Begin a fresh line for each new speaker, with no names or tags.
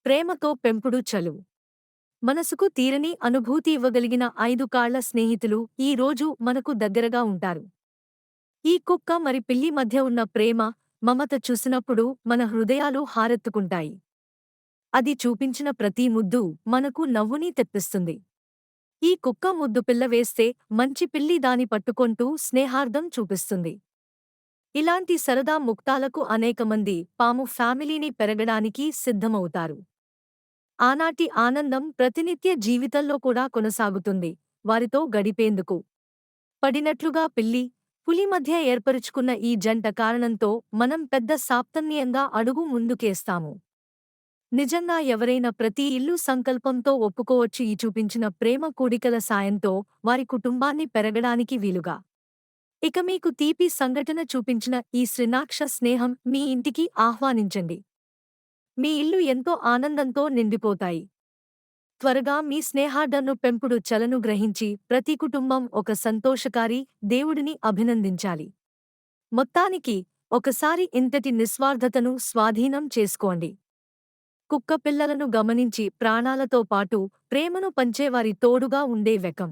ప్రేమతో పెంపుడు చలువు. మనసుకు తీరని అనుభూతి ఇవ్వగలిగిన 5 కాళ్ల స్నేహితులు ఈ రోజు మనకు దగ్గరగా ఉంటారు. ఈ కుక్క మరి పిల్లి మధ్య ఉన్న ప్రేమ, మమత చూసినప్పుడు మన హృదయాలు హారెత్తుకుంటాయి. అది చూపించిన ప్రతి ముద్దు మనకు నవ్వుని తెప్పిస్తుంది. ఈ కుక్క ముద్దు పిల్ల వేస్తే మంచి పిల్లి దాని పట్టుకొంటూ స్నేహార్థం చూపిస్తుంది. ఇలాంటి సరదా ముక్తాలకు అనేకమంది పాము ఫ్యామిలీని పెరగడానికి సిద్ధమవుతారు. ఆనాటి ఆనందం ప్రతినిత్య జీవితంలో కూడా కొనసాగుతుంది వారితో గడిపేందుకు. పడినట్లుగా పిల్లి, పులి మధ్య ఏర్పరుచుకున్న ఈ జంట కారణంతో మనం పెద్ద సాప్తన్యంగా అడుగు ముందుకేస్తాము. నిజంగా ఎవరైనా ప్రతి ఇల్లు సంకల్పంతో ఒప్పుకోవచ్చు ఈ చూపించిన ప్రేమ కూడికల సాయంతో వారి కుటుంబాన్ని పెరగడానికి వీలుగా. ఇక మీకు తీపి సంఘటన చూపించిన ఈ శ్రీనాక్ష స్నేహం మీ ఇంటికి ఆహ్వానించండి. మీ ఇల్లు ఎంతో ఆనందంతో నిండిపోతాయి. త్వరగా మీ స్నేహార్డను పెంపుడు చలను గ్రహించి ప్రతి కుటుంబం ఒక సంతోషకారి దేవుడిని అభినందించాలి. మొత్తానికి ఒకసారి ఇంతటి నిస్వార్థతను స్వాధీనం చేసుకోండి. కుక్క పిల్లలను గమనించి ప్రాణాలతో పాటు ప్రేమను పంచేవారి తోడుగా ఉండే వెకం.